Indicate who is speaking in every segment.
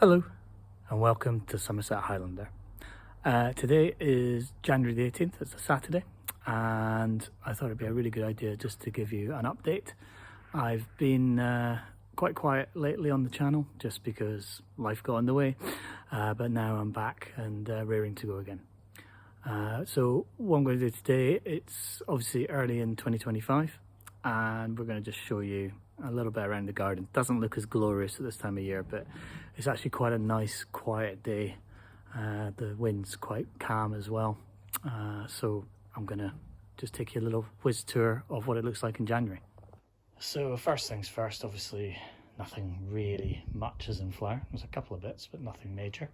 Speaker 1: Hello and welcome to Somerset Highlander. Today is January the 18th, it's a Saturday, and I thought it'd be a really good idea just to give you an update. I've been quite quiet lately on the channel just because life got in the way, but now I'm back and raring to go again. So what I'm going to do today, it's obviously early in 2025 and we're going to just show you a little bit around the garden. It doesn't look as glorious at this time of year, but it's actually quite a nice quiet day. The wind's quite calm as well, so I'm gonna just take you a little whiz tour of what it looks like in January. So first things first, obviously nothing really much is in flower. There's a couple of bits but nothing major,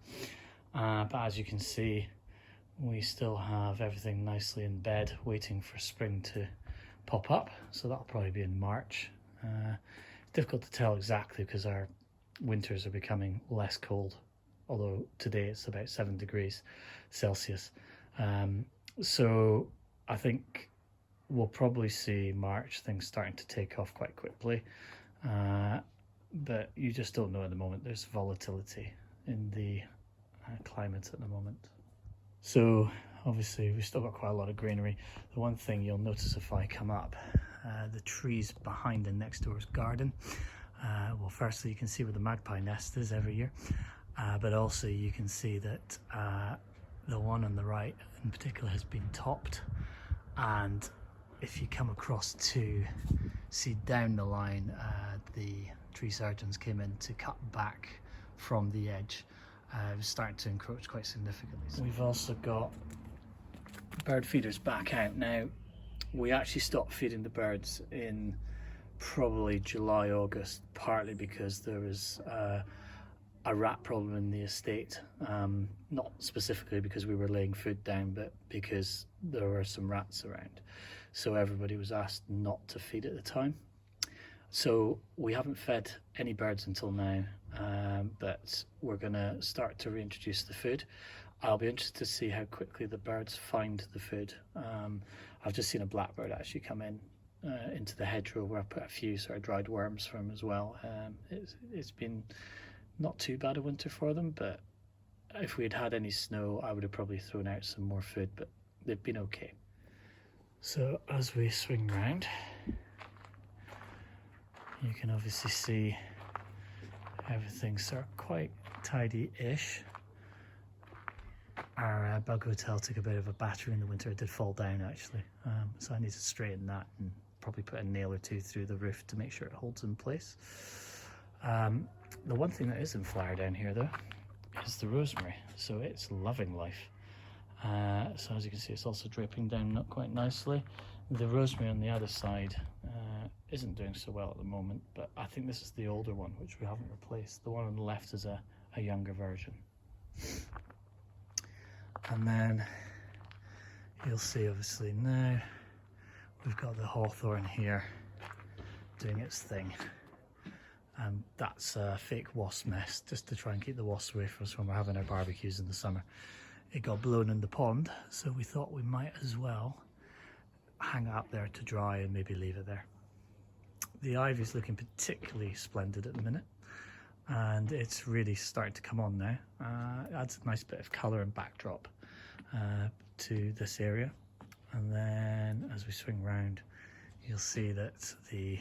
Speaker 1: but as you can see we still have everything nicely in bed waiting for spring to pop up, so that'll probably be in March. It's difficult to tell exactly because our winters are becoming less cold, although today it's about 7 degrees Celsius. So I think we'll probably see March things starting to take off quite quickly, but you just don't know at the moment. There's volatility in the climate at the moment. So obviously we've still got quite a lot of greenery. The one thing you'll notice if I come up, the trees behind the next door's garden, well, firstly you can see where the magpie nest is every year, but also you can see that the one on the right in particular has been topped, and if you come across to see down the line, the tree surgeons came in to cut back from the edge. It was starting to encroach quite significantly. We've also got bird feeders back out now. We actually stopped feeding the birds in probably July, August, partly because there was a rat problem in the estate. Not specifically because we were laying food down, but because there were some rats around. So everybody was asked not to feed at the time. So we haven't fed any birds until now, but we're gonna start to reintroduce the food. I'll be interested to see how quickly the birds find the food. I've just seen a blackbird actually come in into the hedgerow where I put a few sort of dried worms for them as well. It's been not too bad a winter for them, but if we had had any snow I would have probably thrown out some more food, but they've been okay. So as we swing round, you can obviously see everything's sort of quite tidy-ish. Our bug hotel took a bit of a battering in the winter. It did fall down actually, so I need to straighten that and probably put a nail or two through the roof to make sure it holds in place. The one thing that is in flower down here though is the rosemary, so it's loving life. So as you can see, it's also draping down quite nicely. The rosemary on the other side isn't doing so well at the moment, but I think this is the older one which we haven't replaced. The one on the left is a younger version. And then you'll see obviously now we've got the hawthorn here doing its thing, and that's a fake wasp nest just to try and keep the wasps away from us when we're having our barbecues in the summer. It got blown in the pond, so we thought we might as well hang it up there to dry and maybe leave it there. The ivy's looking particularly splendid at the minute, and it's really starting to come on now. It adds a nice bit of colour and backdrop to this area. And then as we swing round, you'll see that the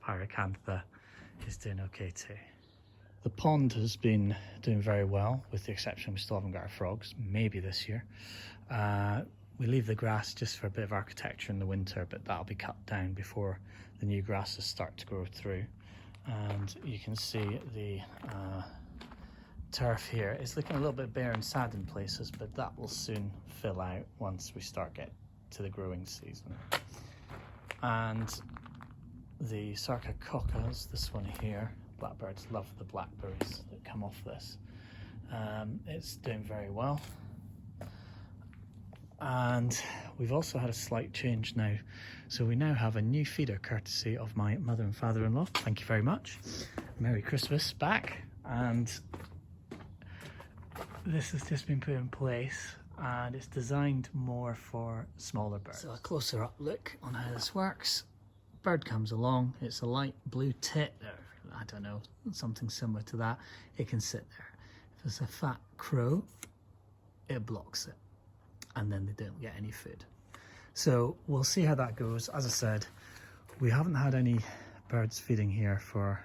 Speaker 1: pyracantha is doing okay too. The pond has been doing very well, with the exception we still haven't got our frogs, maybe this year. We leave the grass just for a bit of architecture in the winter, but that'll be cut down before the new grasses start to grow through. And you can see the turf here is looking a little bit bare and sad in places, but that will soon fill out once we start getting to the growing season. And the sarcoccocas, this one here, blackbirds love the blackberries that come off this. It's doing very well. And we've also had a slight change now. So we now have a new feeder courtesy of my mother and father-in-law. Thank you very much. Merry Christmas back. And this has just been put in place, and it's designed more for smaller birds. So a closer up look on how this works. Bird comes along, it's a light blue tit, don't know, something similar to that, it can sit there. If it's a fat crow, it blocks it, and then they don't get any food. So we'll see how that goes. As I said, we haven't had any birds feeding here for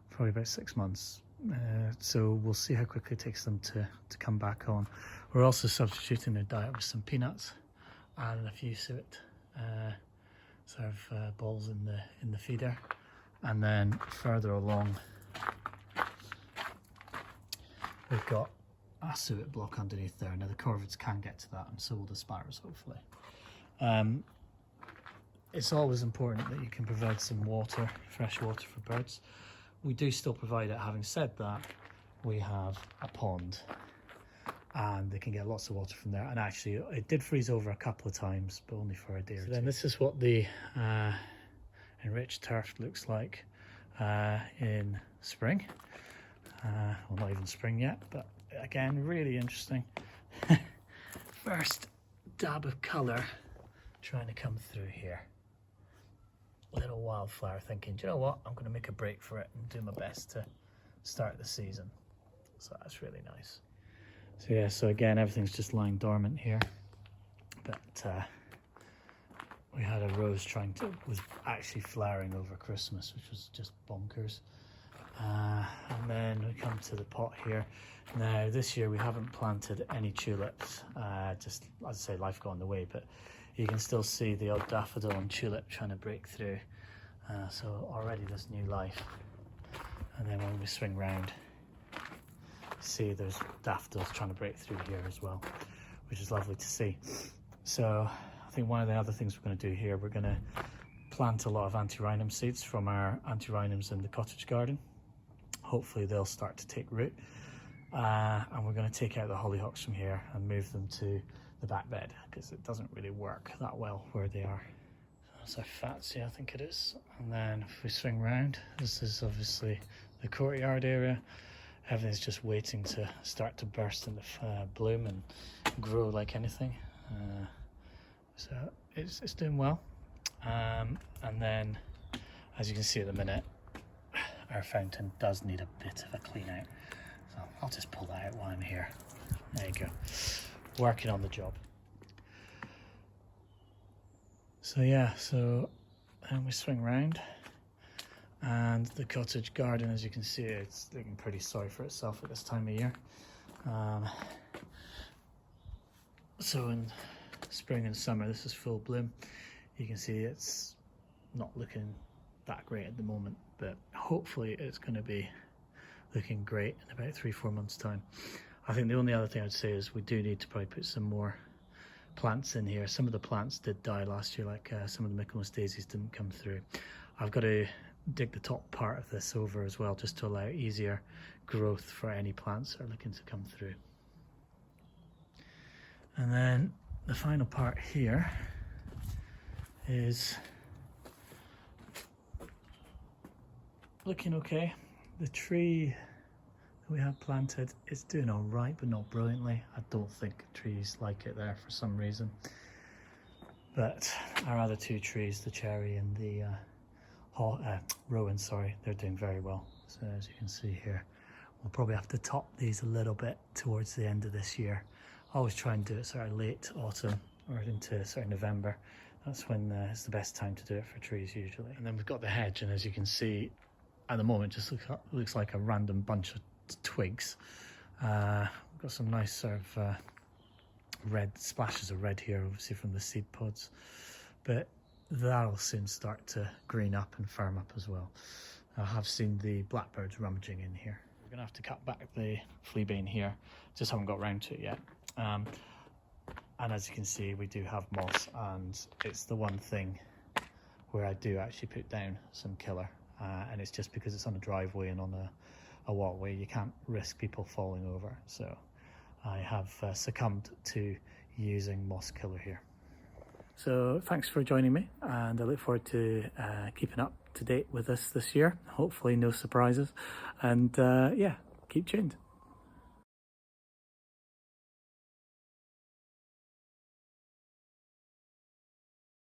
Speaker 1: probably about 6 months. So we'll see how quickly it takes them to come back on. We're also substituting their diet with some peanuts and a few suet balls in the feeder. And then further along, we've got a suet block underneath there. Now the corvids can get to that, and so will the sparrows, hopefully. It's always important that you can provide some water, fresh water for birds. We do still provide it. Having said that, we have a pond and they can get lots of water from there. And actually it did freeze over a couple of times, but only for a day or two. Then this is what the enriched turf looks like in spring. Well, not even spring yet, but again, really interesting. First dab of colour trying to come through here. Little wildflower thinking, do you know what, I'm going to make a break for it and do my best to start the season. So that's really nice. So yeah, so again, everything's just lying dormant here. But we had a rose was actually flowering over Christmas, which was just bonkers. And then we come to the pot here. Now this year we haven't planted any tulips, just as I say, life got in the way, but you can still see the odd daffodil and tulip trying to break through. So already there's new life. And then when we swing round, see there's daffodils trying to break through here as well, which is lovely to see. So I think one of the other things we're going to do here, we're going to plant a lot of antirrhinum seeds from our antirrhinums in the cottage garden. Hopefully they'll start to take root. And we're going to take out the hollyhocks from here and move them to the back bed, because it doesn't really work that well where they are. That's our Fatsy, I think it is. And then if we swing round, this is obviously the courtyard area. Everything's just waiting to start to burst into bloom and grow like anything. So it's doing well. And then, as you can see at the minute, our fountain does need a bit of a clean out. So I'll just pull that out while I'm here. There you go. Working on the job. So yeah, so then we swing round, and the cottage garden, as you can see, it's looking pretty sorry for itself at this time of year. So in spring and summer, this is full bloom. You can see it's not looking that great at the moment, but hopefully it's going to be looking great in about 3-4 months time. I think the only other thing I'd say is we do need to probably put some more plants in here. Some of the plants did die last year, like some of the Michaelmas daisies didn't come through. I've got to dig the top part of this over as well, just to allow easier growth for any plants that are looking to come through. And then the final part here is looking okay. The tree we have planted, it's doing all right, but not brilliantly. I don't think trees like it there for some reason. But our other two trees, the cherry and the rowan, sorry, they're doing very well. So as you can see here, we'll probably have to top these a little bit towards the end of this year. I always try and do it sort of late autumn or into sort of November. That's when it's the best time to do it for trees usually. And then we've got the hedge, and as you can see, at the moment, just looks like a random bunch of twigs. We've got some nice sort of red splashes of red here, obviously from the seed pods, but that'll soon start to green up and firm up as well. I have seen the blackbirds rummaging in here. We're gonna have to cut back the fleabane here, just haven't got round to it yet. And as you can see, we do have moss, and it's the one thing where I do actually put down some killer, and it's just because it's on a driveway and on a walkway, you can't risk people falling over. So I have succumbed to using moss killer here. So thanks for joining me, and I look forward to keeping up to date with this year. Hopefully no surprises, and yeah, keep tuned.